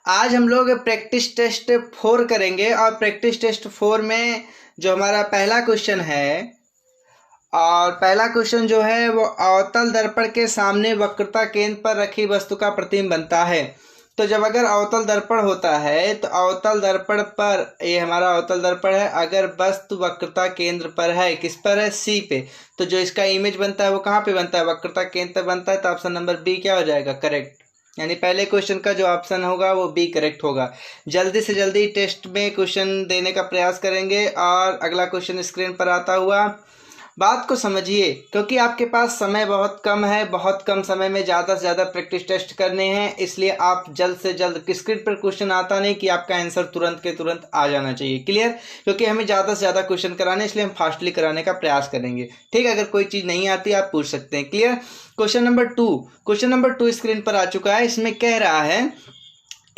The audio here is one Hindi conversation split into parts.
आज हम लोग प्रैक्टिस टेस्ट 4 करेंगे और प्रैक्टिस टेस्ट 4 में जो हमारा पहला क्वेश्चन है और पहला क्वेश्चन जो है वो अवतल दर्पण के सामने वक्रता केंद्र पर रखी वस्तु का प्रतिबिंब बनता है। तो जब अगर अवतल दर्पण होता है तो अवतल दर्पण पर, ये हमारा अवतल दर्पण है, अगर वस्तु वक्रता केंद्र पर है, किस पर है, सी पे, तो जो इसका इमेज बनता है वो कहाँ पे बनता है, वक्रता केंद्र पर बनता है। तो ऑप्शन नंबर बी क्या हो जाएगा, करेक्ट। यानी पहले क्वेश्चन का जो ऑप्शन होगा वो बी करेक्ट होगा। जल्दी से जल्दी टेस्ट में क्वेश्चन देने का प्रयास करेंगे और अगला क्वेश्चन स्क्रीन पर आता हुआ। बात को समझिए, क्योंकि आपके पास समय बहुत कम है, बहुत कम समय में ज़्यादा से ज़्यादा प्रैक्टिस टेस्ट करने हैं, इसलिए आप जल्द से जल्द, स्क्रीन पर क्वेश्चन आता नहीं कि आपका आंसर तुरंत के तुरंत आ जाना चाहिए, क्लियर। क्योंकि हमें ज़्यादा से ज़्यादा क्वेश्चन कराने, इसलिए हम फास्टली कराने का प्रयास करेंगे, ठीक। अगर कोई चीज़ नहीं आती आप पूछ सकते हैं, clear. Question number two screen पर आ चुका है। इसमें कह रहा है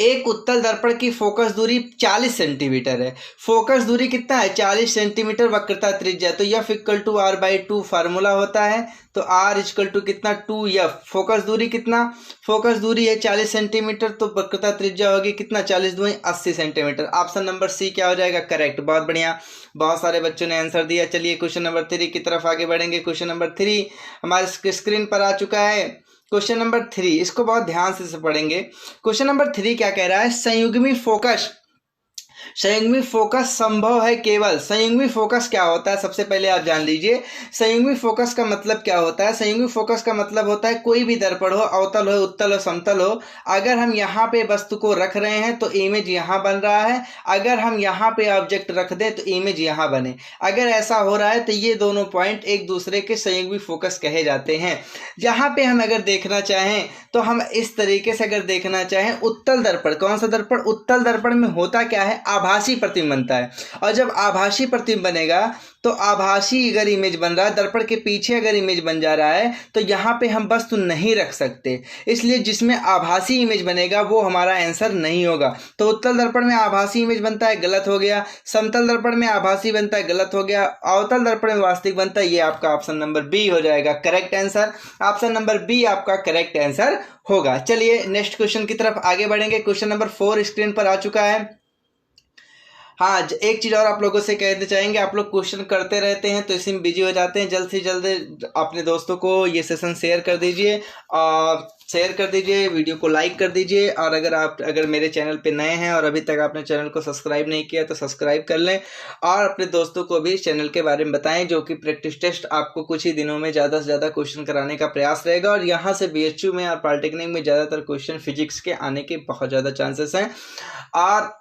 एक उत्तल दर्पण की फोकस दूरी 40 सेंटीमीटर है। फोकस दूरी कितना है, 40 सेंटीमीटर, वक्रता त्रिज्या, तो F equal to R by 2 formula होता है। तो आर इक्वल टू कितना, 2f। फोकस दूरी कितना, फोकस दूरी है 40 सेंटीमीटर, तो वक्रता त्रिज्या होगी कितना, 40 दूनी 80 सेंटीमीटर। ऑप्शन नंबर सी क्या हो जाएगा, करेक्ट। बहुत बढ़िया, बहुत सारे बच्चों ने आंसर दिया। चलिए क्वेश्चन नंबर 3 की तरफ आगे बढ़ेंगे। क्वेश्चन नंबर 3 हमारे स्क्रीन पर आ चुका है। क्वेश्चन नंबर 3, इसको बहुत ध्यान से पढ़ेंगे। क्वेश्चन नंबर 3 क्या कह रहा है, संयुग्मी फोकस संभव है केवल। संयुग्मी फोकस क्या होता है, सबसे पहले आप जान लीजिए संयुग्मी फोकस का मतलब क्या होता है। संयुग्मी फोकस का मतलब होता है कोई भी दर्पण हो, अवतल हो, उत्तल हो, समतल हो, अगर हम यहाँ पे वस्तु को रख रहे हैं तो इमेज यहाँ बन रहा है, अगर हम यहाँ पे ऑब्जेक्ट रख दें तो इमेज यहाँ बने। अगर ऐसा हो रहा है तो ये दोनों पॉइंट एक दूसरे के संयुग्मी फोकस कहे जाते हैं। यहाँ पे हम अगर देखना चाहें तो हम इस तरीके से अगर देखना चाहें, उत्तल दर्पण, कौन सा दर्पण, उत्तल दर्पण में होता क्या है, आभासी प्रतिबिंब बनता है। और जब आभासी प्रतिबिंब बनेगा तो आभासी अगर इमेज बन रहा है, दर्पण के पीछे अगर इमेज बन जा रहा है, तो यहाँ पे हम वस्तु नहीं रख सकते, इसलिए जिसमें आभासी इमेज बनेगा वो हमारा आंसर नहीं होगा। तो उत्तल दर्पण में आभासी इमेज बनता है, गलत हो गया। समतल दर्पण में आभासी बनता है, गलत हो गया। अवतल दर्पण में वास्तविक बनता है, ये आपका ऑप्शन नंबर बी हो जाएगा correct answer. Option number B आपका करेक्ट आंसर होगा। चलिए नेक्स्ट क्वेश्चन की तरफ आगे बढ़ेंगे। क्वेश्चन नंबर 4 स्क्रीन पर आ चुका है। हाँ, एक चीज़ और आप लोगों से कहना चाहेंगे, आप लोग क्वेश्चन करते रहते हैं तो इसी में बिजी हो जाते हैं। जल्द से जल्द अपने दोस्तों को ये सेशन शेयर कर दीजिए और वीडियो को लाइक कर दीजिए। और अगर मेरे चैनल पे नए हैं और अभी तक आपने चैनल को सब्सक्राइब नहीं किया तो सब्सक्राइब कर लें और अपने दोस्तों को भी चैनल के बारे में बताएं, जो कि प्रैक्टिस टेस्ट आपको कुछ ही दिनों में ज़्यादा से ज़्यादा क्वेश्चन कराने का प्रयास रहेगा। और यहाँ से BHU में और पॉलिटेक्निक में ज़्यादातर क्वेश्चन फिजिक्स के आने के बहुत ज़्यादा चांसेस हैं। और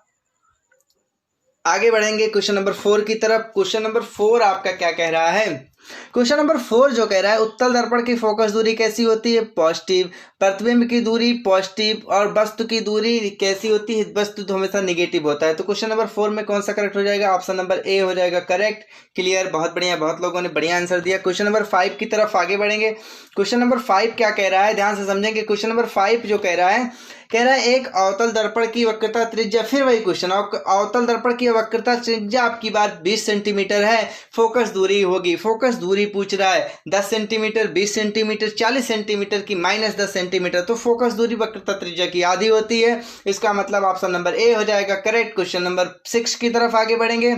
आगे बढ़ेंगे क्वेश्चन नंबर 4 की तरफ। क्वेश्चन नंबर 4 आपका क्या कह रहा है, क्वेश्चन नंबर 4 जो कह रहा है, उत्तल दर्पण की फोकस दूरी कैसी होती है, पॉजिटिव। प्रतिबिंब की दूरी पॉजिटिव। और वस्तु की दूरी कैसी होती है, वस्तु तो हमेशा निगेटिव होता है। तो क्वेश्चन नंबर 4 में कौन सा करेक्ट हो जाएगा, ऑप्शन नंबर ए हो जाएगा करेक्ट, क्लियर। बहुत बढ़िया, बहुत लोगों ने बढ़िया आंसर दिया। क्वेश्चन नंबर 5 की तरफ आगे बढ़ेंगे। क्वेश्चन नंबर 5 क्या कह रहा है, ध्यान से समझेंगे। क्वेश्चन नंबर 5 जो कह रहा है एक अवतल दर्पण की वक्रता त्रिज्या, फिर वही क्वेश्चन, अवतल दर्पण की वक्रता त्रिज्या आपकी बात 20 सेंटीमीटर है, फोकस दूरी होगी, फोकस दूरी पूछ रहा है 10 सेंटीमीटर, 20 सेंटीमीटर, 40 सेंटीमीटर की -10 सेंटीमीटर, तो फोकस दूरी वक्रता त्रिज्या की आधी होती है। इसका मतलब ऑप्शन नंबर ए हो जाएगा करेक्ट। क्वेश्चन नंबर 6 की तरफ आगे बढ़ेंगे।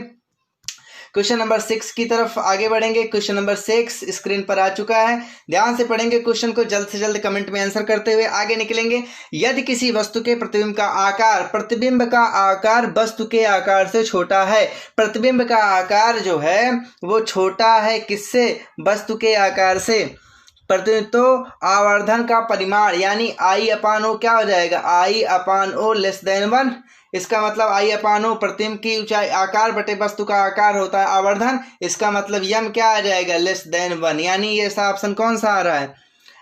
क्वेश्चन नंबर 6 की तरफ आगे बढ़ेंगे। क्वेश्चन नंबर 6 स्क्रीन पर आ चुका है, ध्यान से पढ़ेंगे क्वेश्चन को, जल्द से जल्द कमेंट में आंसर करते हुए आगे निकलेंगे। यदि किसी वस्तु के प्रतिबिंब का आकार वस्तु के आकार से छोटा है, प्रतिबिंब का आकार जो है वो छोटा है किससे, वस्तु के आकार से, तो आवर्धन का परिमाण यानी I/O क्या हो जाएगा, I/O लेस देन 1। इसका मतलब I/O प्रतिबिंब की ऊंचाई, आकार बटे वस्तु का आकार होता है आवर्धन, इसका मतलब यम क्या आ जाएगा, लेस देन 1। यानी ये ऐसा ऑप्शन कौन सा आ रहा है,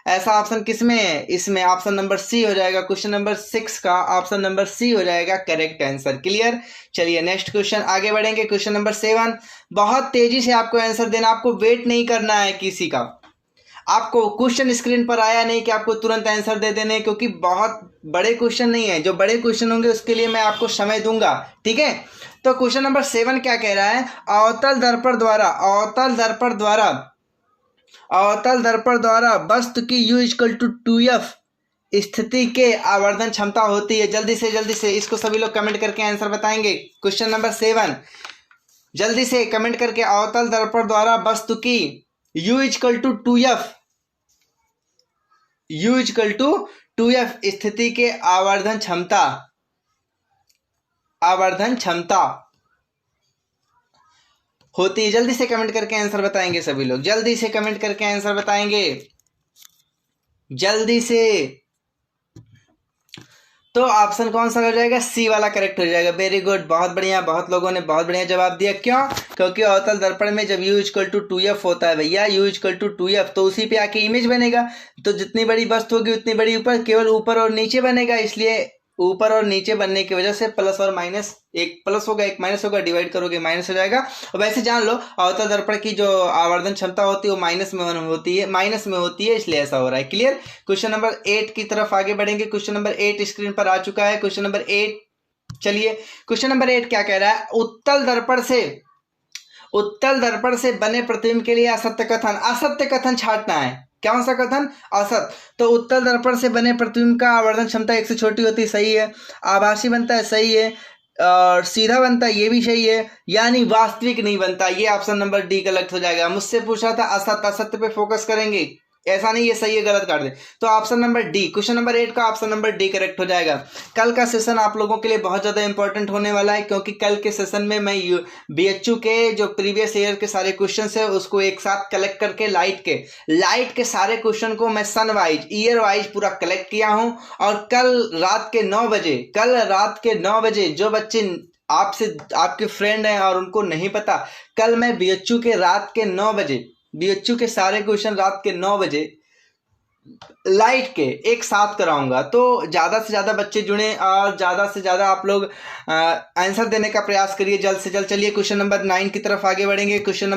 ऐसा ऑप्शन किसमें है, इसमें ऑप्शन नंबर सी हो जाएगा। क्वेश्चन नंबर 6 का ऑप्शन नंबर सी हो जाएगा करेक्ट आंसर, क्लियर। चलिए नेक्स्ट क्वेश्चन आगे बढ़ेंगे। क्वेश्चन नंबर 7, बहुत तेजी से आपको आंसर देना, आपको वेट नहीं करना है किसी का। आपको क्वेश्चन स्क्रीन पर आया नहीं कि आपको तुरंत आंसर दे देने, क्योंकि बहुत बड़े क्वेश्चन नहीं है, जो बड़े क्वेश्चन होंगे उसके लिए मैं आपको समय दूंगा, ठीक है। तो क्वेश्चन नंबर 7 क्या कह रहा है, अवतल दर्पण द्वारा वस्तु की U = 2f स्थिति के आवर्धन क्षमता होती है? जल्दी से इसको सभी लोग कमेंट करके आंसर बताएंगे। क्वेश्चन नंबर 7, जल्दी से कमेंट करके। अवतल दर्पण द्वारा वस्तु की U equal to 2F, U equal to 2F स्थिति के आवर्धन क्षमता होती है। जल्दी से कमेंट करके आंसर बताएंगे सभी लोग, जल्दी से कमेंट करके आंसर बताएंगे, जल्दी से। तो ऑप्शन कौन सा हो जाएगा? सी वाला करेक्ट हो जाएगा। वेरी गुड, बहुत बढ़िया, बहुत लोगों ने बहुत बढ़िया जवाब दिया। क्यों? क्योंकि अवतल दर्पण में जब U इक्वल टू 2F होता है भैया, U इक्वल टू 2F, तो उसी पे आके इमेज बनेगा। तो जितनी बड़ी वस्तु होगी उतनी बड़ी ऊपर, केवल ऊपर और नीचे बनेगा, इसलिए ऊपर और नीचे बनने की वजह से प्लस और माइनस, एक प्लस होगा एक माइनस होगा, डिवाइड करोगे माइनस हो जाएगा। और वैसे जान लो अवतल दर्पण की जो आवर्धन क्षमता होती है वो माइनस में होती है, इसलिए ऐसा हो रहा है। क्लियर? क्वेश्चन नंबर 8 की तरफ आगे बढ़ेंगे। क्वेश्चन नंबर 8 स्क्रीन पर आ चुका है। क्वेश्चन नंबर 8, चलिए क्वेश्चन नंबर 8 क्या कह रहा है? उत्तल दर्पण से बने प्रतिबिंब के लिए असत्य कथन छांटना है। कौन सा कथन? असत। तो उत्तल दर्पण से बने प्रतिबिंब का आवर्धन क्षमता 1 से छोटी होती है, सही है। आभासी बनता है, सही है। और सीधा बनता है, ये भी सही है। यानी वास्तविक नहीं बनता, ये ऑप्शन नंबर डी गलत हो जाएगा। मुझसे पूछा था असत्य पे फोकस करेंगे, ऐसा नहीं ये सही है गलत काट दे। तो option number D, question number 8 का ऑप्शन नंबर डी करेक्ट हो जाएगा। कल का सेशन आप लोगों के लिए बहुत ज्यादा इंपॉर्टेंट होने वाला है, क्योंकि कल के सेशन में मैं BHU के जो प्रीवियस ईयर के सारे क्वेश्चन है उसको एक साथ कलेक्ट करके लाइट के सारे क्वेश्चन को मैं सन वाइज, ईयर वाइज पूरा कलेक्ट किया हूं। और कल रात के 9 बजे जो बच्चे आपके फ्रेंड हैं और उनको नहीं पता, कल मैं BHU के रात के 9 बजे BHU के सारे क्वेश्चन रात के 9 बजे लाइट के एक साथ कराऊंगा। तो ज्यादा से ज्यादा बच्चे जुड़े और ज्यादा से ज्यादा आप लोग आंसर देने का प्रयास करिए जल्द से जल्द। चलिए क्वेश्चन नंबर 9 की तरफ आगे बढ़ेंगे। क्वेश्चन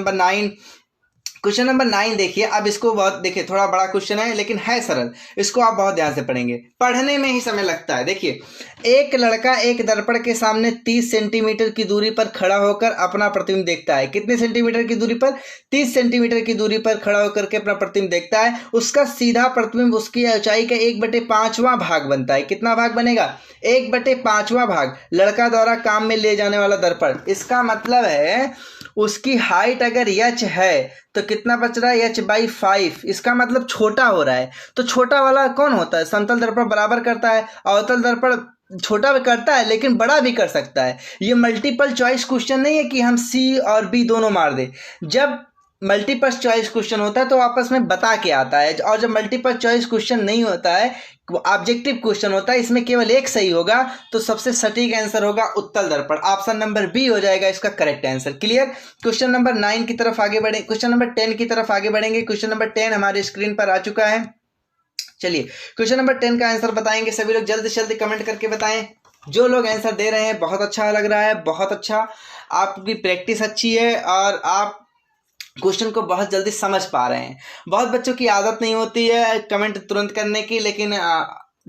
नंबर 9 देखिए। अब इसको बहुत देखिए, थोड़ा बड़ा क्वेश्चन है लेकिन है सरल, इसको आप बहुत ध्यान से पढ़ेंगे, पढ़ने में ही समय लगता है। देखिए, एक लड़का एक दर्पण के सामने 30 सेंटीमीटर की दूरी पर खड़ा होकर अपना प्रतिबिंब देखता है। कितने सेंटीमीटर की दूरी पर? 30 सेंटीमीटर की दूरी पर खड़ा होकर के अपना प्रतिबिंब देखता है। उसका सीधा प्रतिबिंब उसकी ऊंचाई का 1/5वां भाग बनता है। कितना भाग बनेगा? 1/5वां भाग। लड़का द्वारा काम में ले जाने वाला दर्पण, इसका मतलब है उसकी हाइट अगर h है तो कितना बच रहा है? h/5। इसका मतलब छोटा हो रहा है। तो छोटा वाला कौन होता है? समतल दर्पण बराबर करता है, अवतल दर्पण छोटा भी करता है लेकिन बड़ा भी कर सकता है। ये मल्टीपल चॉइस क्वेश्चन नहीं है कि हम C और B दोनों मार दे। जब मल्टीपल चॉइस क्वेश्चन होता है तो आपस में बता के आता है, और जब मल्टीपल चॉइस क्वेश्चन नहीं होता है, ऑब्जेक्टिव क्वेश्चन होता है, इसमें केवल एक सही होगा, तो सबसे सटीक आंसर होगा उत्तल दर्पण। ऑप्शन नंबर बी हो जाएगा इसका correct answer. Clear? Question number 9 की तरफ आगे बढ़े, क्वेश्चन नंबर 10 की तरफ आगे बढ़ेंगे। क्वेश्चन नंबर 10 हमारे स्क्रीन पर आ चुका है। चलिए क्वेश्चन नंबर 10 का आंसर बताएंगे सभी लोग, जल्दी से जल्दी कमेंट करके बताएं। जो लोग आंसर दे रहे हैं बहुत अच्छा लग रहा है, बहुत अच्छा, आपकी प्रैक्टिस अच्छी है और आप क्वेश्चन को बहुत जल्दी समझ पा रहे हैं। बहुत बच्चों की आदत नहीं होती है कमेंट तुरंत करने की, लेकिन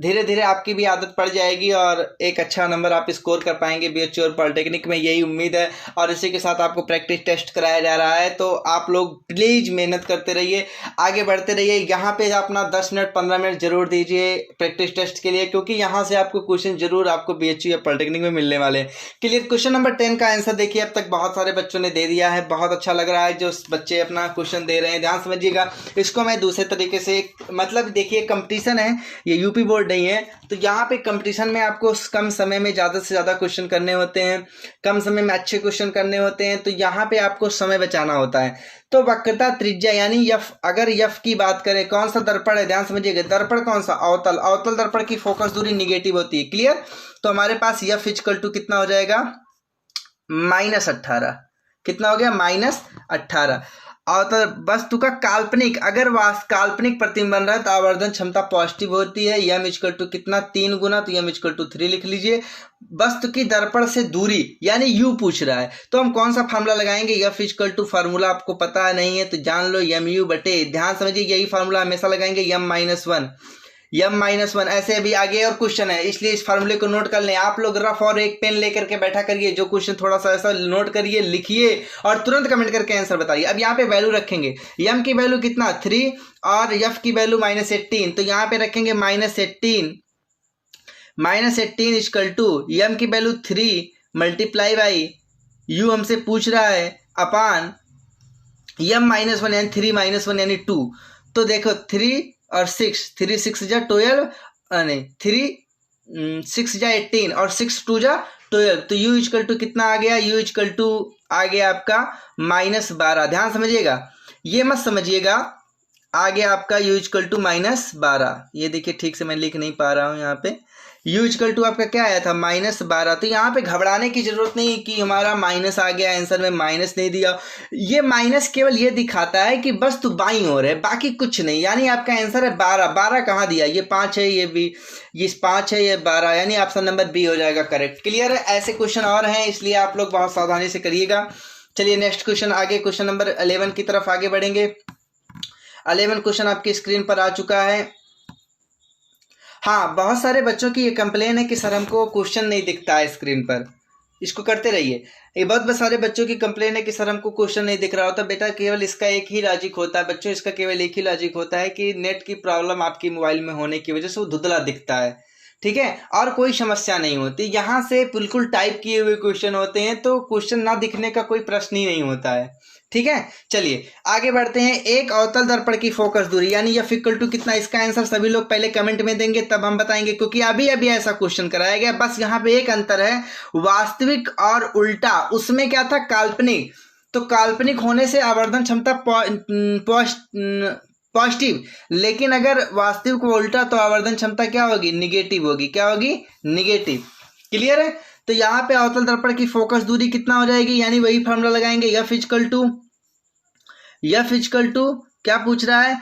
धीरे धीरे आपकी भी आदत पड़ जाएगी और एक अच्छा नंबर आप स्कोर कर पाएंगे BHU और पॉलिटेक्निक में, यही उम्मीद है। और इसी के साथ आपको प्रैक्टिस टेस्ट कराया जा रहा है, तो आप लोग प्लीज़ मेहनत करते रहिए, आगे बढ़ते रहिए। यहाँ पे अपना 10 मिनट 15 मिनट जरूर दीजिए प्रैक्टिस टेस्ट के लिए, क्योंकि यहाँ से आपको क्वेश्चन जरूर आपको BHU या पॉलिटेक्निक में मिलने वाले हैं। क्लियर? क्वेश्चन नंबर 10 का आंसर देखिए, अब तक बहुत सारे बच्चों ने दे दिया है, बहुत अच्छा लग रहा है जो बच्चे अपना क्वेश्चन दे रहे हैं। ध्यान समझिएगा, इसको मैं दूसरे तरीके से, मतलब देखिए कंपटीशन है, ये यूपी बोर्ड नहीं है, तो यहाँ पे कंपटीशन में आपको कम समय में ज़्यादा से ज़्यादा क्वेश्चन करने होते हैं, कम समय में अच्छे क्वेश्चन करने होते हैं, तो यहाँ पे आपको समय बचाना होता है। तो वक्रता त्रिज्या यानी यफ, अगर यफ की बात करें, कौन सा दर्पण है? ध्यान समझिएगा, दर्पण कौन सा? अवतल दर्पण की फोकस दूरी निगेटिव होती है। क्लियर? तो हमारे पास यफ इक्वल टू कितना हो जाएगा? -18। कितना हो गया? -18। अवतल वस्तु का काल्पनिक, अगर काल्पनिक प्रतिबिंब बन रहा है तो आवर्धन क्षमता पॉजिटिव होती है। यम इक्वल टू कितना? 3 गुना, तो यम इक्वल टू 3 लिख लीजिए। वस्तु की दर्पण से दूरी यानी यू पूछ रहा है, तो हम कौन सा फार्मूला लगाएंगे? एफ इक्वल टू, फार्मूला आपको पता नहीं है तो जान लो, MU बटे, ध्यान समझिए यही फार्मूला हमेशा लगाएंगे, M-1। यम माइनस वन। ऐसे अभी आगे और क्वेश्चन है, इसलिए इस फार्मूले को नोट कर लें। आप लोग रफ और एक पेन लेकर के बैठा करिए, जो क्वेश्चन थोड़ा सा ऐसा नोट करिए, लिखिए और तुरंत कमेंट करके आंसर बताइए। अब यहाँ पे वैल्यू रखेंगे, यम की वैल्यू कितना 3 और यफ की वैल्यू -18, तो यहाँ पे रखेंगे -18 इक्वल टू यम की वैल्यू 3 मल्टीप्लाई बाई यू हमसे पूछ रहा है अपान यम -1 यानी 3 -1 यानी 2। तो देखो 3 और 6, 3 6 जा 12, नहीं 3 6 जा 18 और 6 2 जा 12, तो u इक्वल टू कितना आ गया, u इक्वल टू आ गया आपका -12। ध्यान समझिएगा, ये मत समझिएगा, आ गया आपका u इक्वल टू -12। ये देखिए ठीक से मैं लिख नहीं पा रहा हूँ यहाँ पे, u इक्वल टू आपका क्या आया था -12। तो यहाँ पे घबराने की जरूरत नहीं कि हमारा माइनस आ गया, आंसर में माइनस नहीं दिया। ये माइनस केवल ये दिखाता है कि बस तो बाईं ओर है, बाकी कुछ नहीं। यानी आपका आंसर है 12। 12 कहाँ दिया, ये 5 है, ये भी ये 5 है, ये 12, यानी ऑप्शन नंबर बी हो जाएगा करेक्ट। क्लियर है? ऐसे क्वेश्चन और हैं, इसलिए आप लोग बहुत सावधानी से करिएगा। चलिए नेक्स्ट क्वेश्चन, आगे क्वेश्चन नंबर 11 की तरफ आगे बढ़ेंगे। 11 क्वेश्चन आपकी स्क्रीन पर आ चुका है। हाँ, बहुत सारे बच्चों की ये कंप्लेन है कि सर हमको क्वेश्चन नहीं दिखता है स्क्रीन पर, इसको करते रहिए। ये बहुत सारे बच्चों की कंप्लेन है कि सर हमको क्वेश्चन नहीं दिख रहा होता। बेटा केवल इसका एक ही लॉजिक होता है बच्चों, इसका केवल एक ही लॉजिक होता है कि नेट की प्रॉब्लम आपकी मोबाइल में होने की वजह से वो धुंधला दिखता है, ठीक है, और कोई समस्या नहीं होती। यहाँ से बिल्कुल टाइप किए हुए क्वेश्चन होते हैं, तो क्वेश्चन ना दिखने का कोई प्रश्न ही नहीं होता है, ठीक है। चलिए आगे बढ़ते हैं। एक अवतल दर्पण की फोकस दूरी यानी एफ इक्वल टू कितना, इसका आंसर सभी लोग पहले कमेंट में देंगे तब हम बताएंगे, क्योंकि अभी अभी ऐसा क्वेश्चन कराया गया। बस यहाँ पे एक अंतर है, वास्तविक और उल्टा। उसमें क्या था, काल्पनिक, तो काल्पनिक होने से आवर्धन क्षमता पॉजिटिव, लेकिन अगर वास्तविक को उल्टा तो आवर्धन क्षमता क्या होगी, निगेटिव होगी। क्या होगी, निगेटिव। क्लियर है? तो यहाँ पे अवतल दर्पण की फोकस दूरी कितना हो जाएगी, यानी वही फॉर्मूला लगाएंगे, एफ इक्वल टू क्या पूछ रहा है,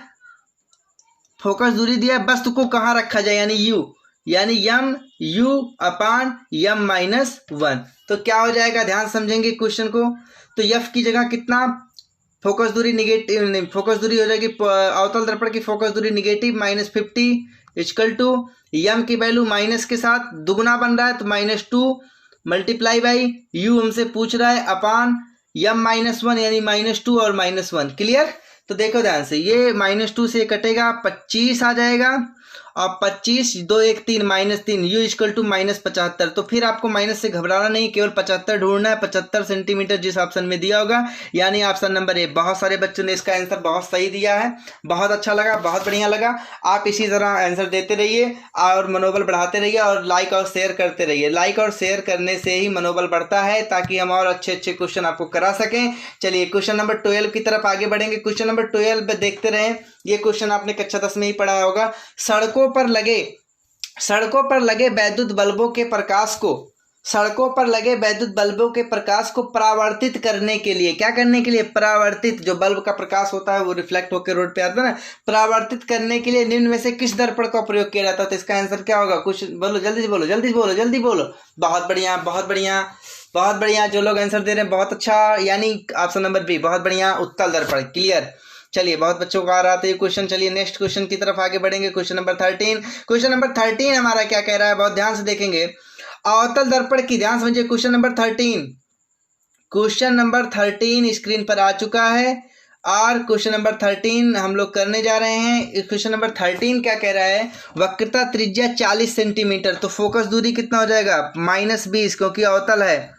फोकस दूरी दिया है, वस्तु को कहाँ रखा जाए, यानी यू, यानी यम यू अपान यम -1। तो क्या हो जाएगा, ध्यान समझेंगे क्वेश्चन को। तो एफ की जगह कितना, फोकस दूरी निगेटिव नहीं, फोकस दूरी हो जाएगी, अवतल दर्पण की फोकस दूरी निगेटिव -50 इक्वल टू यम की वैल्यू माइनस के साथ दुगुना बन रहा है तो -2 मल्टीप्लाई बाई यू हमसे पूछ रहा है अपान यम -1 यानी -2 और -1। क्लियर? तो देखो ध्यान से, ये -2 से कटेगा, 25 आ जाएगा और 25 2 1 3 -3 यू इक्वल टू -75। तो फिर आपको माइनस से घबराना नहीं, केवल 75 ढूंढना है, 75 सेंटीमीटर जिस ऑप्शन में दिया होगा, यानी ऑप्शन नंबर ए। बहुत सारे बच्चों ने इसका आंसर बहुत सही दिया है, बहुत अच्छा लगा, बहुत बढ़िया लगा। आप इसी तरह आंसर देते रहिए और मनोबल बढ़ाते रहिए और लाइक और शेयर करते रहिए। लाइक और शेयर करने से ही मनोबल बढ़ता है, ताकि हम और अच्छे अच्छे क्वेश्चन आपको करा सकें। चलिए क्वेश्चन नंबर 12 की तरफ आगे बढ़ेंगे। क्वेश्चन नंबर 12 देखते रहें। ये क्वेश्चन आपने कक्षा 10 में ही पढ़ा होगा। सड़कों पर लगे वैद्युत बल्बों के प्रकाश को परावर्तित करने के लिए, क्या करने के लिए, परावर्तित, जो बल्ब का प्रकाश होता है वो रिफ्लेक्ट होकर रोड पे आता है ना, परावर्तित करने के लिए निम्न में से किस दर्पण का प्रयोग किया जाता है। तो इसका आंसर क्या होगा, कुछ बोलो, जल्दी बोलो। बहुत बढ़िया जो लोग आंसर दे रहे हैं, बहुत अच्छा, यानी ऑप्शन नंबर बी, बहुत बढ़िया, उत्तल दर्पण। क्लियर? चलिए बहुत बच्चों को आ रहा था ये क्वेश्चन। चलिए नेक्स्ट क्वेश्चन की तरफ आगे बढ़ेंगे। Question number 13। क्वेश्चन नंबर 13 हमारा क्या कह रहा है, बहुत ध्यान से देखेंगे। अवतल दर्पण की, ध्यान समझिए, क्वेश्चन नंबर 13 स्क्रीन पर आ चुका है और क्वेश्चन नंबर 13 हम लोग करने जा रहे हैं। क्वेश्चन नंबर 13 क्या कह रहा है, वक्रता त्रिज्या 40 सेंटीमीटर, तो फोकस दूरी कितना हो जाएगा, -20, क्योंकि अवतल है,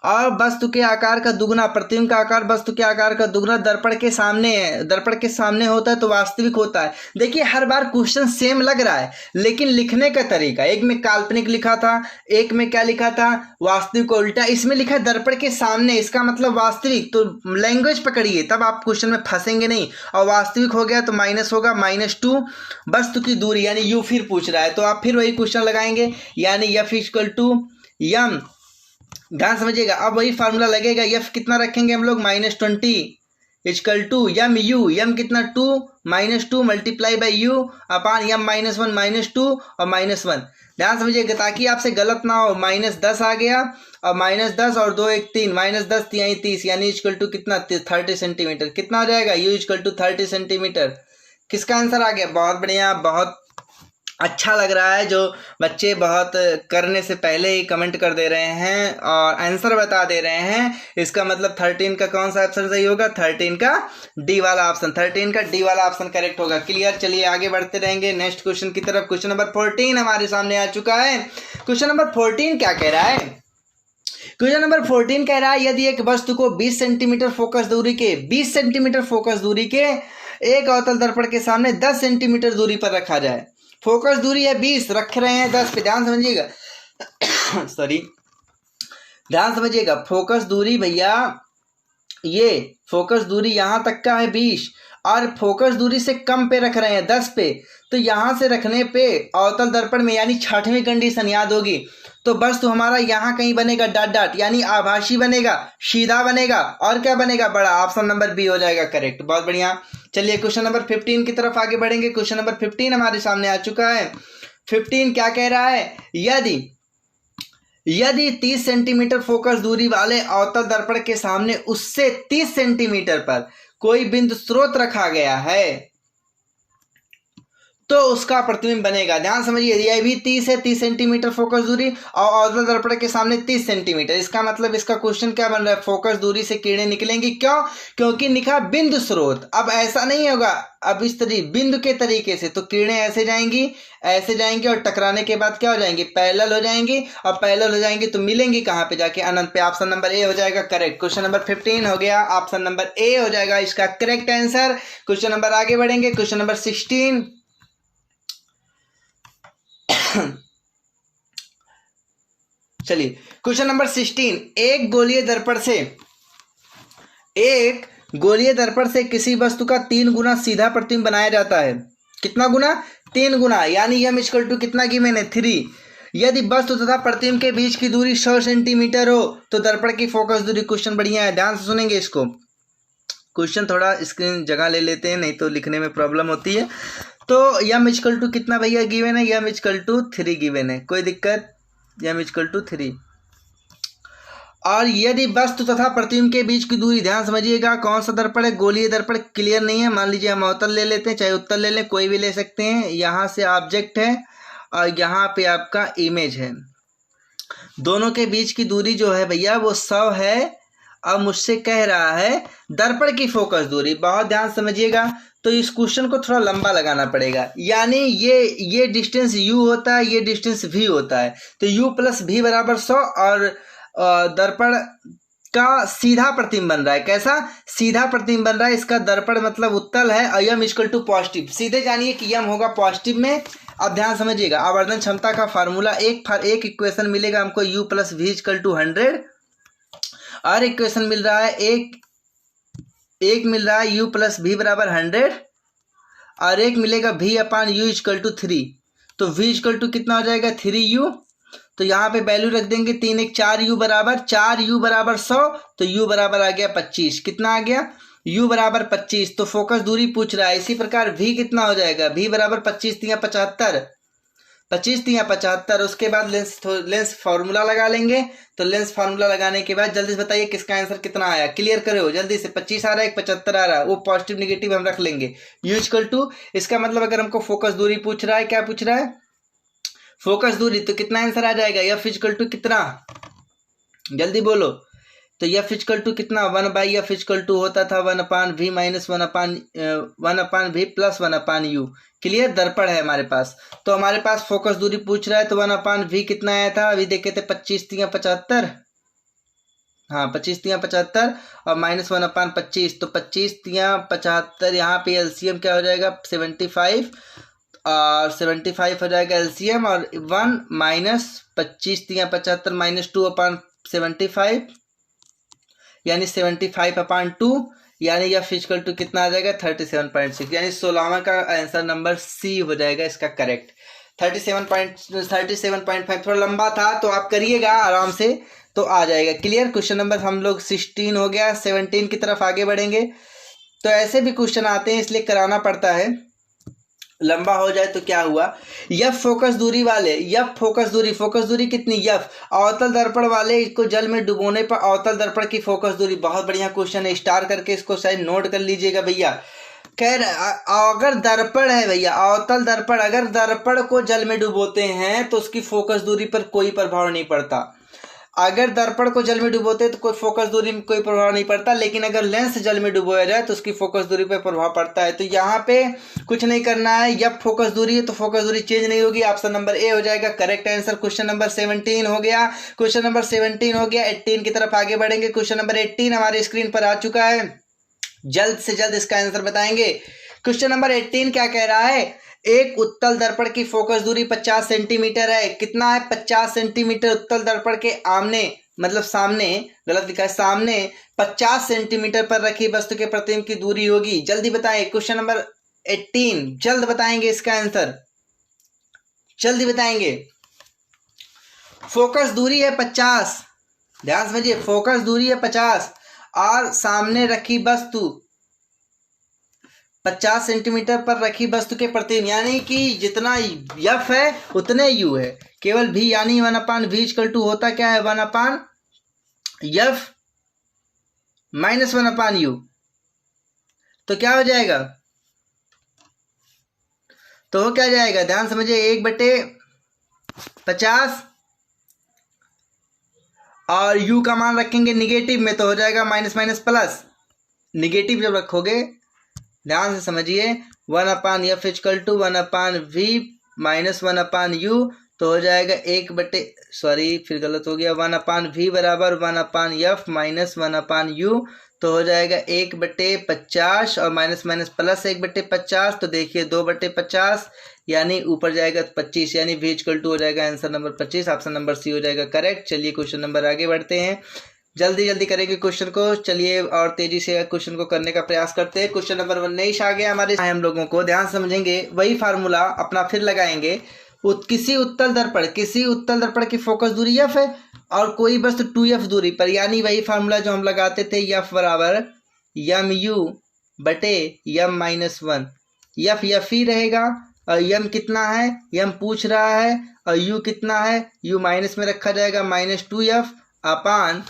और वस्तु के आकार का दुगना, प्रतिबिंब का आकार वस्तु के आकार का दुगना दर्पण के सामने है, दर्पण के सामने होता है तो वास्तविक होता है। देखिए हर बार क्वेश्चन सेम लग रहा है, लेकिन लिखने का तरीका, एक में काल्पनिक लिखा था, एक में क्या लिखा था, वास्तविक को उल्टा, इसमें लिखा है दर्पण के सामने, इसका मतलब वास्तविक। तो लैंग्वेज पकड़िए, तब आप क्वेश्चन में फंसेंगे नहीं। और वास्तविक हो गया तो माइनस होगा, -2 वस्तु की दूरी, यानी यू फिर पूछ रहा है, तो आप फिर वही क्वेश्चन लगाएंगे, यानी एफ इक्वल टू यम, ध्यान समझिएगा, अब वही फार्मूला लगेगा। एफ कितना रखेंगे हम लोग, -20 इक्वल टू यम यू, यम कितना 2 -2 मल्टीप्लाई बाई यू अपान यम -1 -2 और -1। ध्यान समझिएगा ताकि आपसे गलत ना हो। -10 आ गया और -10 और 2 1 3, -10 30, यानी इक्वल टू कितना, 30 सेंटीमीटर। कितना हो जाएगा, यू इक्वल टू 30 सेंटीमीटर। किसका आंसर आ गया? बहुत बढ़िया, बहुत अच्छा लग रहा है। जो बच्चे बहुत करने से पहले ही कमेंट कर दे रहे हैं और आंसर बता दे रहे हैं, इसका मतलब 13 का कौन सा ऑप्शन सही होगा? 13 का डी वाला ऑप्शन, 13 का डी वाला ऑप्शन करेक्ट होगा। क्लियर? चलिए आगे बढ़ते रहेंगे नेक्स्ट क्वेश्चन की तरफ। क्वेश्चन नंबर 14 हमारे सामने आ चुका है। क्वेश्चन नंबर 14 क्या कह रहा है? क्वेश्चन नंबर 14 कह रहा है यदि एक वस्तु को 20 सेंटीमीटर फोकस दूरी के 20 सेंटीमीटर फोकस दूरी के एक अवतल दर्पण के सामने 10 सेंटीमीटर दूरी पर रखा जाए। फोकस दूरी है 20, रख रहे हैं 10 पे, ध्यान समझिएगा। सॉरी, ध्यान समझिएगा। फोकस दूरी भैया, ये फोकस दूरी यहां तक का है 20 और फोकस दूरी से कम पे रख रहे हैं 10 पे, तो यहां से रखने पे अवतल दर्पण में यानी छठवीं कंडीशन याद होगी, तो वस्तु हमारा यहाँ कहीं बनेगा डॉट डॉट, यानी आभासी बनेगा, सीधा बनेगा, और क्या बनेगा? बड़ा। ऑप्शन नंबर बी हो जाएगा करेक्ट। बहुत बढ़िया। चलिए क्वेश्चन नंबर 15 की तरफ आगे बढ़ेंगे। क्वेश्चन नंबर 15 हमारे सामने आ चुका है। 15 क्या कह रहा है? यदि 30 सेंटीमीटर फोकस दूरी वाले अवतल दर्पण के सामने उससे 30 सेंटीमीटर पर कोई बिंदु स्रोत रखा गया है तो उसका प्रतिबिंब बनेगा। ध्यान समझिए, यह भी 30 है, 30 सेंटीमीटर फोकस दूरी और अवतल दर्पण के सामने 30 सेंटीमीटर। इसका मतलब इसका क्वेश्चन क्या बन रहा है? फोकस दूरी से किरणें निकलेंगी। क्यों? क्योंकि लिखा बिंदु स्रोत। अब ऐसा नहीं होगा, अब इस तरीके बिंदु के तरीके से, तो किरणें ऐसे जाएंगी और टकराने के बाद क्या हो जाएंगी? पैरेलल हो जाएंगी, और पैरेलल हो जाएंगी तो मिलेंगी कहाँ पे? जाके अनंत पे। ऑप्शन नंबर ए हो जाएगा करेक्ट। क्वेश्चन नंबर 15 हो गया, ऑप्शन नंबर ए हो जाएगा इसका करेक्ट आंसर। क्वेश्चन नंबर आगे बढ़ेंगे। Question number 16। चलिए क्वेश्चन नंबर 16। एक गोलीय दर्पण से किसी वस्तु का 3 गुना सीधा प्रतिबिंब बनाया जाता है। कितना गुना? 3 गुना, यानी m इक्वल टू कितना गिवन है? 3। यदि वस्तु तथा प्रतिबिंब के बीच की दूरी 100 सेंटीमीटर हो तो दर्पण की फोकस दूरी। क्वेश्चन बढ़िया है, ध्यान से सुनेंगे इसको। क्वेश्चन थोड़ा स्क्रीन जगह ले लेते हैं, नहीं तो लिखने में प्रॉब्लम होती है। तो m इक्वल टू कितना भैया गिवन है? m इक्वल टू 3 गिवन है, कोई दिक्कत? m equal to 3। और यदि वस्तु तथा प्रतिबिंब के बीच की दूरी, ध्यान समझिएगा, कौन सा दर्पण है? गोलीय दर्पण। क्लियर नहीं है? मान लीजिए हम अवतल ले लेते हैं, चाहे उत्तल ले लें, कोई भी ले सकते हैं। यहाँ से ऑब्जेक्ट है और यहाँ पे आपका इमेज है, दोनों के बीच की दूरी जो है भैया वो 100 है। अब मुझसे कह रहा है दर्पण की फोकस दूरी। बहुत ध्यान समझिएगा, तो इस क्वेश्चन को थोड़ा लंबा लगाना पड़ेगा। यानी ये डिस्टेंस u होता है, ये डिस्टेंस v होता है, तो u प्लस v बराबर 100 और दर्पण का सीधा प्रतिबिंब बन रहा है। कैसा? सीधा प्रतिबिंब बन रहा है। इसका दर्पण मतलब उत्तल है और m इक्वल टू पॉजिटिव। सीधे जानिए कि m होगा पॉजिटिव में। अब ध्यान समझिएगा, आवर्धन क्षमता का फार्मूला एक इक्वेशन मिलेगा हमको u plus v equal to 100, और इक्वेशन मिल रहा है एक मिल रहा है u प्लस v बराबर 100, और एक मिलेगा v upon u equal to 3। तो v इक्वल टू कितना हो जाएगा? 3u। तो यहाँ पे वैल्यू रख देंगे 3 1 4u बराबर 100, तो u बराबर आ गया 25। कितना आ गया? u बराबर 25। तो फोकस दूरी पूछ रहा है। इसी प्रकार v कितना हो जाएगा? v बराबर 25 3 75, 25 3 75। उसके बाद लेंस फार्मूला लगा लेंगे। तो लेंस फार्मूला लगाने के बाद जल्दी से बताइए किसका आंसर कितना आया? क्लियर करो जल्दी से। 25 आ रहा है, 75 आ रहा है, वो पॉजिटिव निगेटिव हम रख लेंगे। u इक्वल टू, इसका मतलब अगर हमको फोकस दूरी पूछ रहा है, क्या पूछ रहा है? फोकस दूरी, तो कितना आंसर आ जाएगा? f इक्वल टू कितना? जल्दी बोलो। तो f इक्वल टू कितना? 1/f इक्वल टू होता था 1/v minus 1/v plus 1/u। Clear? दर्पण है हमारे पास, तो हमारे पास फोकस दूरी पूछ रहा है, तो 1/v कितना आया था? अभी देखे थे 25 3 75। हाँ 25 3 75 और माइनस 1/25, तो 25 3 75। यहाँ पे एलसीएम क्या हो जाएगा? 75, और 75 हो जाएगा एलसीएम, और 1 माइनस 25 3 75 माइनस 2/75, यानी 75/2, यानी यह फिजिकल टू कितना आ जाएगा? 37.6, यानी 16वां का आंसर नंबर सी हो जाएगा इसका करेक्ट। 37.5 थोड़ा लंबा था, तो आप करिएगा आराम से तो आ जाएगा। क्लियर? क्वेश्चन नंबर हम लोग 16 हो गया, 17 की तरफ आगे बढ़ेंगे। तो ऐसे भी क्वेश्चन आते हैं, इसलिए कराना पड़ता है, लंबा हो जाए तो क्या हुआ? यफ फोकस दूरी वाले, यफ फोकस दूरी कितनी? यफ अवतल दर्पण वाले को जल में डुबोने पर अवतल दर्पण की फोकस दूरी। बहुत बढ़िया क्वेश्चन है, स्टार करके इसको शायद नोट कर लीजिएगा भैया। अगर दर्पण है भैया, अवतल दर्पण, अगर दर्पण को जल में डुबोते हैं तो उसकी फोकस दूरी पर कोई प्रभाव नहीं पड़ता। अगर दर्पण को जल में डुबोते हैं तो कोई फोकस दूरी में कोई प्रभाव नहीं पड़ता, लेकिन अगर लेंस जल में डुबोया जाए तो उसकी फोकस दूरी पर प्रभाव पड़ता है। तो यहाँ पे कुछ नहीं करना है, जब फोकस दूरी है तो फोकस दूरी चेंज नहीं होगी। ऑप्शन नंबर ए हो जाएगा करेक्ट आंसर। क्वेश्चन नंबर 17 हो गया, क्वेश्चन नंबर 17 हो गया। 18 की तरफ आगे बढ़ेंगे। क्वेश्चन नंबर 18 हमारे स्क्रीन पर आ चुका है, जल्द से जल्द इसका आंसर बताएंगे। क्वेश्चन नंबर 18 क्या कह रहा है, एक उत्तल दर्पण की फोकस दूरी 50 सेंटीमीटर है। कितना है, 50 सेंटीमीटर। उत्तल दर्पण के आमने मतलब सामने, गलत लिखा है, सामने 50 सेंटीमीटर पर रखी वस्तु के प्रतिबिंब की दूरी होगी। जल्दी बताएं, क्वेश्चन नंबर 18 जल्द बताएंगे इसका आंसर, जल्दी बताएंगे। फोकस दूरी है 50, ध्यान समझिए, फोकस दूरी है 50 और सामने रखी वस्तु 50 सेंटीमीटर पर रखी वस्तु के प्रतिबिंब, यानी कि जितना यफ है उतने यू है, केवल भी, यानी 1/v = होता क्या है, 1/f - 1/u। तो क्या हो जाएगा, तो क्या जाएगा, ध्यान समझिए, 1/50 और u का मान रखेंगे निगेटिव में तो हो जाएगा माइनस प्लस। निगेटिव जब रखोगे, ध्यान से समझिए, 1/f = 1/v - 1/u तो हो जाएगा 1/v बराबर 1/f - 1/u तो हो जाएगा 1/50 और माइनस प्लस 1/50 तो देखिए 2/50 यानी ऊपर जाएगा 25, यानी v = हो जाएगा answer number 25। Option number C हो जाएगा करेक्ट। चलिए क्वेश्चन नंबर आगे बढ़ते हैं, जल्दी जल्दी करेंगे क्वेश्चन को। चलिए और तेजी से क्वेश्चन को करने का प्रयास करते हैं। क्वेश्चन नंबर 19 आ गया हमारे, हम लोगों को ध्यान समझेंगे, वही फार्मूला अपना फिर लगाएंगे। किसी उत्तल दर्पण की फोकस दूरी f है और कोई वस्तु 2f दूरी पर, यानी वही फार्मूला जो हम लगाते थे, f बराबर mu/m-1। f ही रहेगा और m कितना है, m पूछ रहा है, और u कितना है, u माइनस में रखा जाएगा, -2f अपान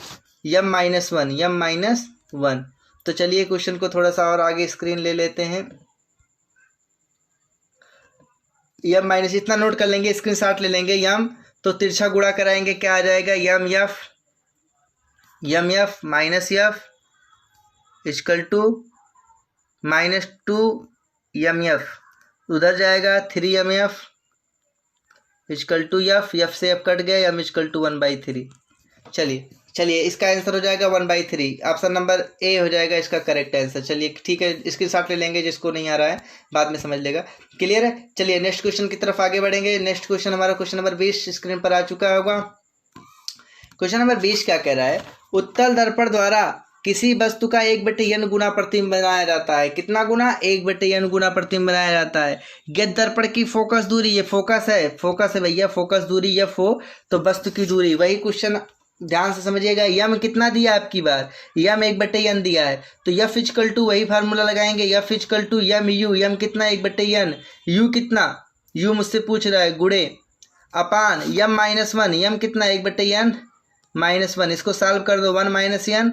m-1। तो चलिए क्वेश्चन को थोड़ा सा और आगे स्क्रीन ले लेते हैं। m- इतना नोट कर लेंगे, स्क्रीनशॉट ले लेंगे। m तो तिरछा गुणा कराएंगे, क्या आ जाएगा, mf = -2mf, उधर जाएगा 3mf = f से f कट गया, m = 1/3। चलिए इसका आंसर हो जाएगा 1/3। ऑप्शन नंबर ए हो जाएगा इसका करेक्ट आंसर। चलिए ठीक है, इसके साथ ले लेंगे, जिसको नहीं आ रहा है बाद में समझ लेगा। क्लियर है, चलिए नेक्स्ट क्वेश्चन की तरफ आगे बढ़ेंगे। नेक्स्ट क्वेश्चन हमारा क्वेश्चन नंबर 20 स्क्रीन पर आ चुका होगा। क्वेश्चन नंबर 20 क्या कह रहा है, उत्तल दर्पण द्वारा किसी वस्तु का 1/n गुना प्रतिबिंब बनाया जाता है। कितना गुना, 1/n गुना प्रतिबिंब बनाया जाता है। ज्ञात दर्पण की फोकस दूरी, ये फोकस है भैया, फोकस दूरी f हो तो वस्तु की दूरी, वही क्वेश्चन ध्यान से समझिएगा। m कितना दिया आपकी बार, m 1/n दिया है, तो f = वही फार्मूला लगाएंगे, f = mu, m कितना 1/n, u कितना, u मुझसे पूछ रहा है, गुणे अपान m-1, m कितना 1/n -1, इसको सॉल्व कर दो, 1 - n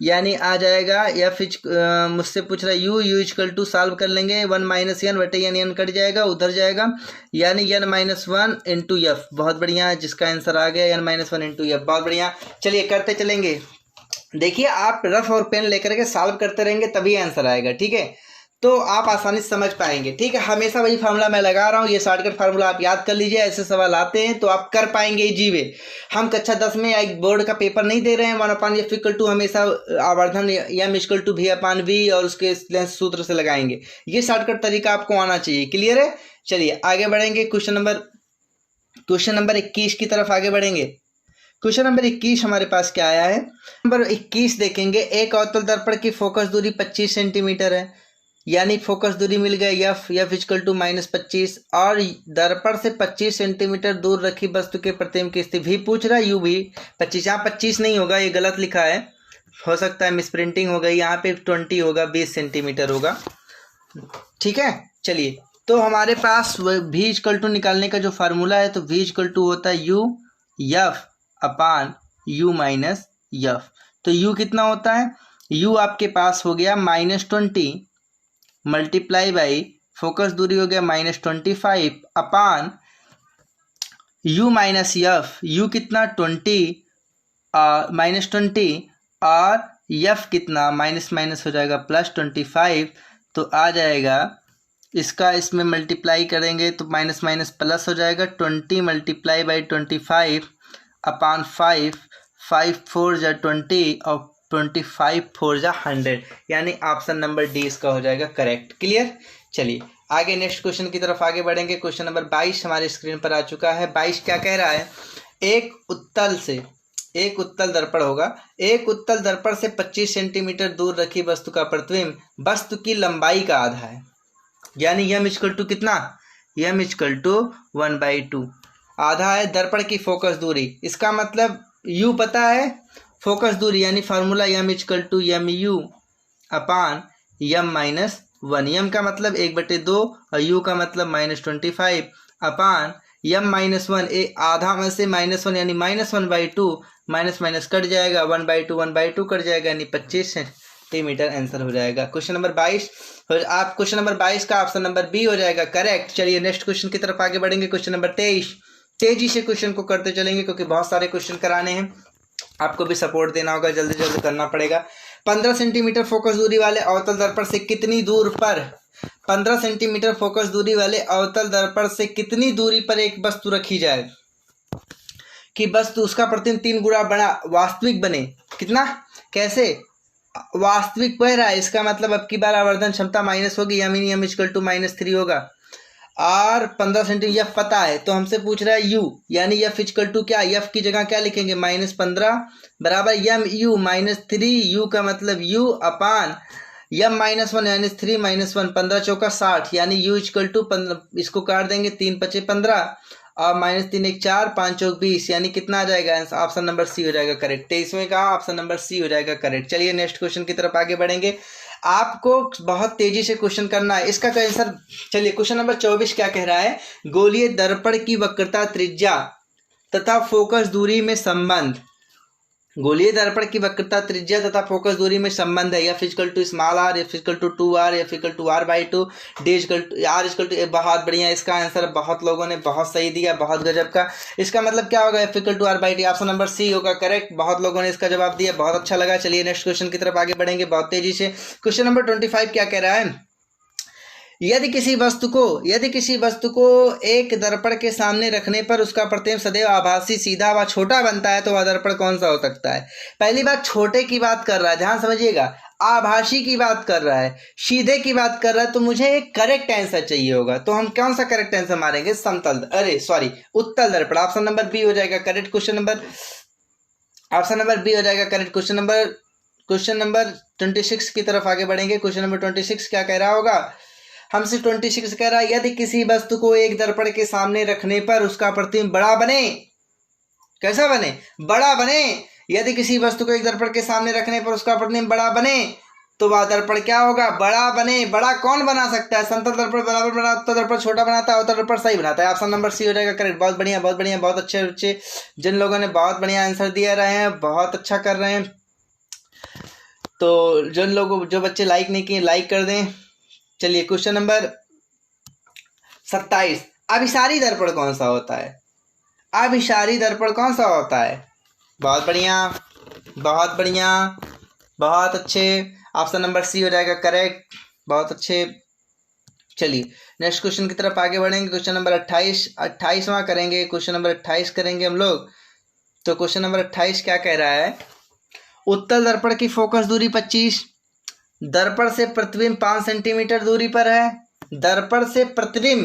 यानी आ जाएगा f मुझसे पूछ रहा है u = सॉल्व कर लेंगे, 1 - n/n कट जाएगा, उधर जाएगा, यानी n-1 × f। बहुत बढ़िया, जिसका आंसर आ गया n - 1 × f, बहुत बढ़िया। चलिए करते चलेंगे, देखिए आप रफ और पेन लेकर के सॉल्व करते रहेंगे तभी आंसर आएगा, ठीक है, तो आप आसानी से समझ पाएंगे, ठीक है। हमेशा वही फार्मूला मैं लगा रहा हूँ, ये शॉर्टकट फार्मूला आप याद कर लीजिए, ऐसे सवाल आते हैं तो आप कर पाएंगे इजी वे। हम कक्षा 10 में या एक बोर्ड का पेपर नहीं दे रहे हैं, 1/f = हमेशा आवर्धन m = v/v और उसके लेंस सूत्र से लगाएंगे। ये शॉर्टकट तरीका आपको आना चाहिए, क्लियर है। चलिए आगे बढ़ेंगे, क्वेश्चन नंबर 21 की तरफ आगे बढ़ेंगे। क्वेश्चन नंबर 21 हमारे पास क्या आया है, नंबर 21 देखेंगे। एक अवतल दर्पण की फोकस दूरी 25 सेंटीमीटर है, यानी फोकस दूरी मिल गया f = -25 और दर्पण से 25 सेंटीमीटर दूर रखी वस्तु के प्रतिबिंब की स्थिति v पूछ रहा है, u भी 25, यहाँ 25 नहीं होगा, ये गलत लिखा है, हो सकता है मिसप्रिंटिंग हो गई, यहाँ पे 20 होगा, 20 सेंटीमीटर होगा, ठीक है। चलिए तो हमारे पास v = निकालने का जो फार्मूला है, तो v = होता है u f अपान u माइनस f। तो u कितना होता है, u आपके पास हो गया -20 मल्टीप्लाई बाई फोकस दूरी हो गया -25 अपान u माइनस यफ, यू कितना 20 -20 और यफ कितना माइनस माइनस हो जाएगा +25, तो आ जाएगा इसका इसमें मल्टीप्लाई करेंगे तो माइनस माइनस प्लस हो जाएगा 20 मल्टीप्लाई बाई 25 अपान 5, 5 4 जा 20 और 25 4 जा 100, यानी ऑप्शन नंबर डी इसका हो जाएगा करेक्ट। क्लियर। चलिए आगे नेक्स्ट क्वेश्चन की तरफ आगे बढ़ेंगे। क्वेश्चन नंबर 22 हमारे स्क्रीन पर आ चुका है। 22 क्या कह रहा है, एक उत्तल दर्पण होगा, एक उत्तल दर्पण से 25 सेंटीमीटर दूर रखी वस्तु का प्रतिबिंब वस्तु की लंबाई का आधा है, यानी यम इक्वल टू कितना, यम इक्वल टू 1/2 आधा है दर्पण की फोकस दूरी। इसका मतलब यू पता है फोकस दूरी, यानी formula M equal to M U upon M minus 1। M का मतलब 1/2 और यू का मतलब -25 अपान यम -1, आधा में से -1 यानी -1/2, माइनस माइनस कट जाएगा 1/2 कट जाएगा, यानी 25 सेंटीमीटर आंसर हो जाएगा। क्वेश्चन नंबर 22 आप क्वेश्चन नंबर 22 का ऑप्शन नंबर बी हो जाएगा करेक्ट। चलिए नेक्स्ट क्वेश्चन की तरफ आगे बढ़ेंगे। क्वेश्चन नंबर 23, तेजी से क्वेश्चन को करते चलेंगे क्योंकि बहुत सारे क्वेश्चन कराने हैं, आपको भी सपोर्ट देना होगा, जल्दी जल्दी करना पड़ेगा। 15 सेंटीमीटर फोकस दूरी वाले अवतल दर्पण से कितनी दूर पर 15 सेंटीमीटर फोकस दूरी वाले अवतल दर्पण से कितनी दूरी पर एक वस्तु रखी जाए कि वस्तु उसका प्रतिबिंब 3 गुना बड़ा वास्तविक बने। कितना, कैसे, वास्तविक बह रहा है, इसका मतलब अब की बार आवर्धन क्षमता माइनस होगी, यानी एम इक्वल टू -3 होगा और 15 सेंटीमीटर यफ पता है, तो हमसे पूछ रहा है यू, यानी यफ इक्वल टू क्या, यफ की जगह क्या लिखेंगे -15 बराबर यम यू -3, यू का मतलब यू अपान यम -1 यानी 3 -1, 15 चौका 60, यानी यू इक्वल टू 15, इसको काट देंगे 3 × 5 = 15 और -3 × 1 = 4, 5 चौक 20, यानी कितना आ जाएगा, ऑप्शन नंबर सी हो जाएगा करेक्ट। 23वें का ऑप्शन नंबर सी हो जाएगा करेक्ट। चलिए नेक्स्ट क्वेश्चन की तरफ आगे बढ़ेंगे। आपको बहुत तेजी से क्वेश्चन करना है, इसका आंसर। चलिए क्वेश्चन नंबर 24 क्या कह रहा है, गोलीय दर्पण की वक्रता त्रिज्या तथा फोकस दूरी में संबंध, गोलीय दर्पण की वक्रता त्रिज्या तथा फोकस दूरी में संबंध है, F equal to small R, F equal to 2r, F equal to r/2, D equal to R equal to. बहुत बढ़िया, इसका आंसर बहुत लोगों ने बहुत सही दिया, बहुत गजब का। इसका मतलब क्या होगा, F equal to r/2, option number C होगा करेक्ट। बहुत लोगों ने इसका जवाब दिया, बहुत अच्छा लगा। चलिए नेक्स्ट क्वेश्चन की तरफ आगे बढ़ेंगे बहुत तेजी से। क्वेश्चन नंबर 25 क्या कह रहा है, यदि किसी वस्तु को एक दर्पण के सामने रखने पर उसका प्रतिबिंब सदैव आभासी, सीधा व छोटा बनता है, तो वह दर्पण कौन सा हो सकता है। पहली बात छोटे की बात कर रहा है, ध्यान समझिएगा, आभासी की बात कर रहा है, सीधे की बात कर रहा है, तो मुझे एक करेक्ट आंसर चाहिए होगा, तो हम कौन सा करेक्ट आंसर मारेंगे, उत्तल दर्पण, ऑप्शन नंबर बी हो जाएगा करेक्ट। ऑप्शन नंबर बी हो जाएगा करेक्ट। क्वेश्चन नंबर 26 की तरफ आगे बढ़ेंगे। क्वेश्चन नंबर 26 क्या कह रहा होगा, हमसे 26 कह रहा है, यदि किसी वस्तु को एक दर्पण के सामने रखने पर उसका प्रतिबिंब बड़ा बने, कैसा बने, बड़ा बने। यदि किसी वस्तु को एक दर्पण के सामने रखने पर उसका प्रतिबिंब बड़ा बने, तो वह दर्पण क्या होगा, बड़ा बने। बड़ा कौन बना सकता है, समतल दर्पण बराबर बनाता, उत्तल दर्पण छोटा बनाता है, उत्तल दर्पण सही बनाता है। ऑप्शन नंबर सी हो जाएगा करेक्ट। बहुत बढ़िया, बहुत बढ़िया, बहुत अच्छे जिन लोगों ने बहुत बढ़िया आंसर दिया रहे हैं, बहुत अच्छा कर रहे हैं। तो जो बच्चे लाइक नहीं किए लाइक कर दें। चलिए क्वेश्चन नंबर 27, अभिसारी दर्पण कौन सा होता है, अभिसारी दर्पण कौन सा होता है। बहुत बढ़िया, बहुत बढ़िया, बहुत अच्छे, ऑप्शन नंबर सी हो जाएगा करेक्ट, बहुत अच्छे। चलिए नेक्स्ट क्वेश्चन की तरफ आगे बढ़ेंगे। क्वेश्चन नंबर 28वां करेंगे, क्वेश्चन नंबर 28 करेंगे हम लोग। तो क्वेश्चन नंबर 28 क्या कह रहा है, उत्तल दर्पण की फोकस दूरी 25, दर्पण से प्रतिबिंब 5 सेंटीमीटर दूरी पर है, दर्पण से प्रतिबिंब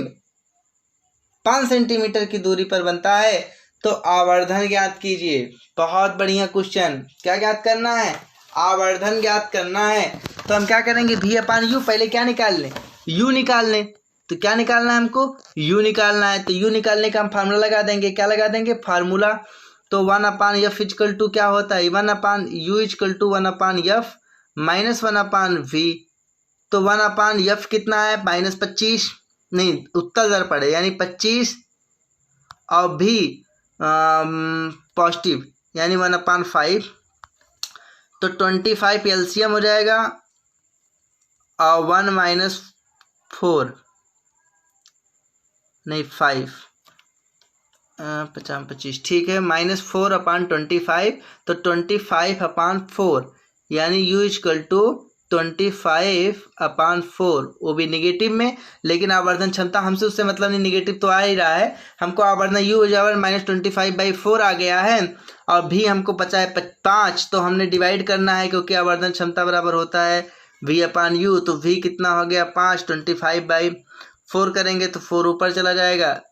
5 सेंटीमीटर की दूरी पर बनता है, तो आवर्धन ज्ञात कीजिए। बहुत बढ़िया क्वेश्चन, क्या ज्ञात करना है, आवर्धन ज्ञात करना है। तो हम क्या करेंगे, v/u, पहले क्या निकाल लें, u निकाल लें। तो क्या निकालना है हमको, u निकालना है, तो u निकालने का हम फार्मूला लगा देंगे। क्या लगा देंगे, फार्मूला। तो 1/f इक्वल टू क्या होता है, 1/u equal to 1/f minus 1/v। तो 1/f कितना है, -25, नहीं उत्तल दर्पण है, यानी 25 और भी पॉजिटिव, यानी 1/5, तो 25 एलसीएम हो जाएगा और 1 - 4 नहीं 5 50-25 ठीक है, -4/25 तो 25/4 यानी u इक्वल टू 25/4, वो भी निगेटिव में, लेकिन आवर्धन क्षमता हमसे उससे मतलब नहीं, निगेटिव तो आ ही रहा है, हमको आवर्धन u -25/4 आ गया है, और भी हमको बचा है 5, तो हमने डिवाइड करना है क्योंकि आवर्धन क्षमता बराबर होता है v/u, तो v कितना हो गया 5, 25/4 करेंगे तो 4 ऊपर चला जाएगा,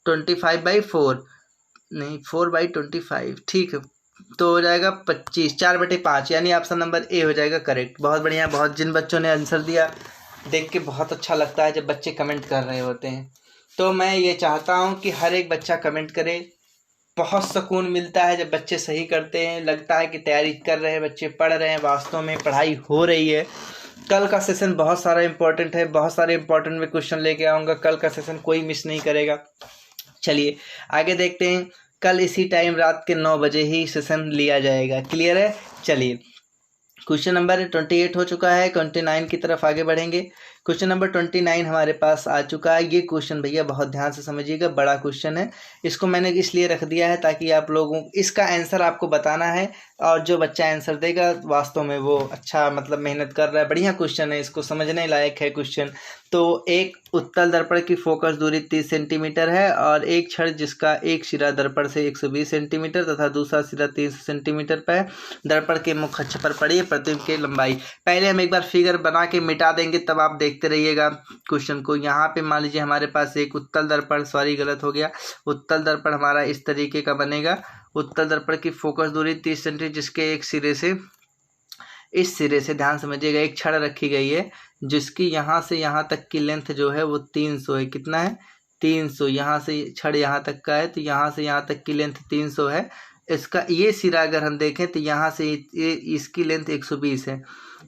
25/4 नहीं 4/25 ठीक है, तो हो जाएगा 25, 4/5 यानी ऑप्शन नंबर ए हो जाएगा करेक्ट। बहुत बढ़िया, बहुत जिन बच्चों ने आंसर दिया देख के बहुत अच्छा लगता है जब बच्चे कमेंट कर रहे होते हैं, तो मैं ये चाहता हूँ कि हर एक बच्चा कमेंट करे, बहुत सुकून मिलता है जब बच्चे सही करते हैं, लगता है कि तैयारी कर रहे हैं बच्चे, पढ़ रहे हैं, वास्तव में पढ़ाई हो रही है। कल का सेशन बहुत सारा इंपॉर्टेंट है, बहुत सारे इंपॉर्टेंट में क्वेश्चन लेके आऊँगा, कल का सेशन कोई मिस नहीं करेगा। चलिए आगे देखते हैं, कल इसी टाइम रात के 9 बजे ही सेशन लिया जाएगा, क्लियर है। चलिए क्वेश्चन नंबर 28 हो चुका है, 29 की तरफ आगे बढ़ेंगे। क्वेश्चन नंबर 29 हमारे पास आ चुका है। ये क्वेश्चन भैया बहुत ध्यान से समझिएगा, बड़ा क्वेश्चन है, इसको मैंने इसलिए रख दिया है ताकि आप लोगों इसका आंसर आपको बताना है, और जो बच्चा आंसर देगा वास्तव में वो अच्छा मतलब मेहनत कर रहा है, बढ़िया क्वेश्चन है, इसको समझने लायक है क्वेश्चन। तो एक उत्तल दर्पण की फोकस दूरी 30 सेंटीमीटर है, और एक छड़ जिसका एक सिरा दर्पण से 120 सेंटीमीटर तथा दूसरा सिरा 300 सेंटीमीटर पर दर्पण के मुख्य अक्ष पर पड़ी है, प्रतिबिंब की लंबाई। पहले हम एक बार फिगर बना के मिटा देंगे, तब आप देखते रहिएगा क्वेश्चन को। यहाँ पे मान लीजिए हमारे पास एक उत्तल दर्पण, सॉरी गलत हो गया, उत्तल दर्पण हमारा इस तरीके का बनेगा। उत्तल दर्पण की फोकस दूरी 30 सेंटीमीटर, जिसके एक सिरे से इस सिरे से ध्यान समझिएगा एक छड़ रखी गई है, जिसकी यहाँ से यहाँ तक की लेंथ जो है वो 300 है। कितना है 300, यहाँ से छड़ यहाँ तक का है, तो यहाँ से यहाँ तक की लेंथ 300 है। इसका ये सिरा अगर हम देखें तो यहाँ से ये इसकी लेंथ 120 है,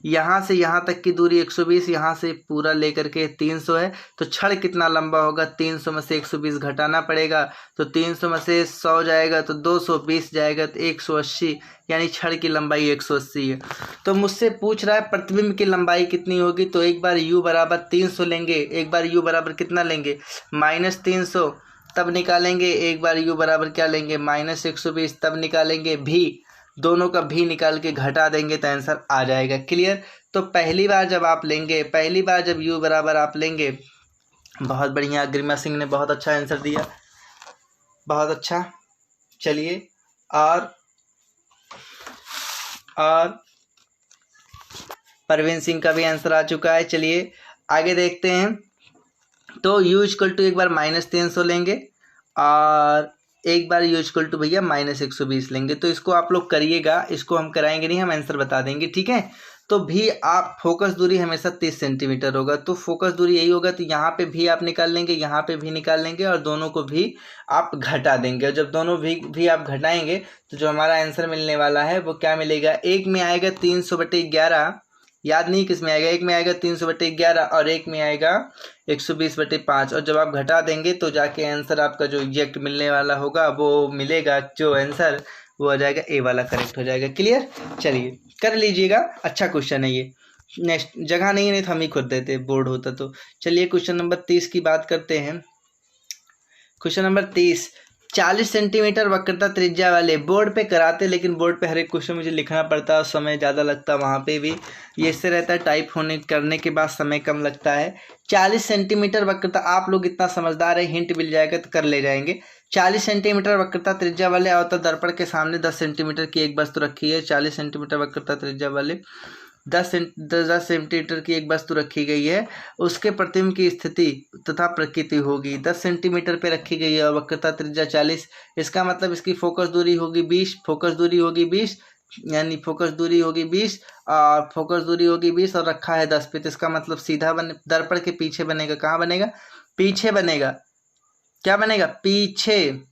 यहाँ से यहाँ तक की दूरी 120, यहाँ से पूरा लेकर के 300 है। तो छड़ कितना लंबा होगा, 300 में से 120 घटाना पड़ेगा, तो 300 में से 100 जाएगा तो 220 जाएगा तो 180, यानी छड़ की लंबाई 180 है। तो मुझसे पूछ रहा है प्रतिबिंब की लंबाई कितनी होगी, तो एक बार u बराबर 300 लेंगे, एक बार u बराबर कितना लेंगे -300, तब निकालेंगे, एक बार u बराबर क्या लेंगे -120, तब निकालेंगे भी, दोनों का भी निकाल के घटा देंगे तो आंसर आ जाएगा, क्लियर। तो पहली बार जब आप लेंगे, पहली बार जब u बराबर आप लेंगे, बहुत बढ़िया, गरिमा सिंह ने बहुत अच्छा आंसर दिया, बहुत अच्छा। चलिए और परवीन सिंह का भी आंसर आ चुका है। चलिए आगे देखते हैं। तो u इक्वल टू एक बार -300 लेंगे, और एक बार u इक्वल टू भैया -120 लेंगे। तो इसको आप लोग करिएगा, इसको हम कराएंगे नहीं, हम आंसर बता देंगे, ठीक है। तो भी आप फोकस दूरी हमेशा 30 सेंटीमीटर होगा, तो फोकस दूरी यही होगा, तो यहाँ पे भी आप निकाल लेंगे, यहाँ पे भी निकाल लेंगे, और दोनों को भी आप घटा देंगे। और जब दोनों भी आप घटाएंगे तो जो हमारा आंसर मिलने वाला है वो क्या मिलेगा, एक में आएगा 300/11, याद नहीं किस में आएगा, एक में आएगा 300/11 और एक में आएगा 120/5, और जब आप घटा देंगे तो जाके आंसर आपका जो एग्जैक्ट मिलने वाला होगा वो मिलेगा, जो आंसर वो आ जाएगा ए वाला करेक्ट हो जाएगा, क्लियर। चलिए कर लीजिएगा, अच्छा क्वेश्चन है ये। नेक्स्ट जगह नहीं है तो हम ही खुद देते, बोर्ड होता तो। चलिए क्वेश्चन नंबर 30 की बात करते हैं। क्वेश्चन नंबर 30, 40 सेंटीमीटर वक्रता त्रिज्या वाले, बोर्ड पे कराते, लेकिन बोर्ड पे हर एक क्वेश्चन मुझे लिखना पड़ता है, समय ज़्यादा लगता है, वहाँ पे भी ये इससे रहता है, टाइप होने करने के बाद समय कम लगता है। 40 सेंटीमीटर वक्रता, आप लोग इतना समझदार है, हिंट मिल जाएगा तो कर ले जाएंगे। 40 सेंटीमीटर वक्रता त्रिज्या वाले अवतल दर्पण के सामने 10 सेंटीमीटर की एक वस्तु रखी है। 40 सेंटीमीटर वक्रता त्रिज्या वाले 10 सेंटीमीटर की एक वस्तु रखी गई है, उसके प्रतिबिंब की स्थिति तथा प्रकृति होगी। 10 सेंटीमीटर पे रखी गई है और वक्रता त्रिज्या 40, इसका मतलब इसकी फोकस दूरी होगी 20, फोकस दूरी होगी 20, यानी फोकस दूरी होगी 20 और फोकस दूरी होगी 20 और रखा है 10 पे, तो इसका मतलब सीधा दर्पण के पीछे बनेगा। कहाँ बनेगा, पीछे बनेगा, क्या बनेगा, पीछे,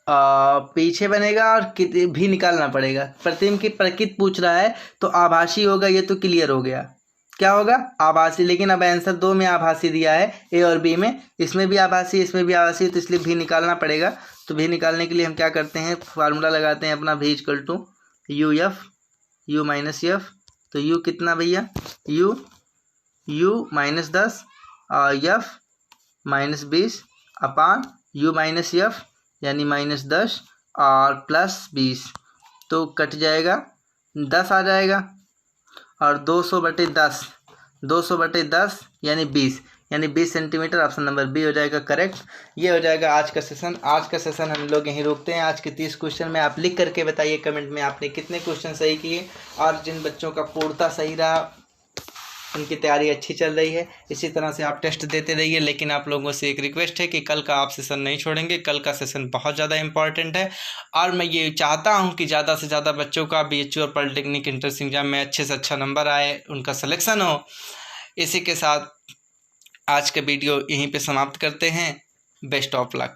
पीछे बनेगा, और भी निकालना पड़ेगा। प्रतिबिंब की प्रकृति पूछ रहा है तो आभासी होगा, ये तो क्लियर हो गया, क्या होगा, आभासी। लेकिन अब आंसर 2 में आभासी दिया है, ए और बी में, इसमें भी आभासी इसमें भी आभासी, तो इसलिए भी निकालना पड़ेगा। तो भी निकालने के लिए हम क्या करते हैं, फार्मूला लगाते हैं अपना, V equal to U F, U minus F, तो u कितना भैया, u -10 और f -20 upon u minus F यानी -10 और +20, तो कट जाएगा 10 आ जाएगा, और 200/10 200/10 यानी 20 सेंटीमीटर। ऑप्शन नंबर बी हो जाएगा करेक्ट। ये हो जाएगा आज का सेशन। आज का सेशन हम लोग यहीं रोकते हैं। आज के 30 क्वेश्चन में आप लिख करके बताइए कमेंट में आपने कितने क्वेश्चन सही किए, और जिन बच्चों का पूर्णतः सही रहा उनकी तैयारी अच्छी चल रही है। इसी तरह से आप टेस्ट देते रहिए। लेकिन आप लोगों से एक रिक्वेस्ट है कि कल का आप सेशन नहीं छोड़ेंगे। कल का सेशन बहुत ज़्यादा इंपॉर्टेंट है, और मैं ये चाहता हूँ कि ज़्यादा से ज़्यादा बच्चों का BHU और पॉलिटेक्निक एंट्रेंस एग्जाम में अच्छे से अच्छा नंबर आए, उनका सिलेक्शन हो। इसी के साथ आज का वीडियो यहीं पे समाप्त करते हैं। Best of luck.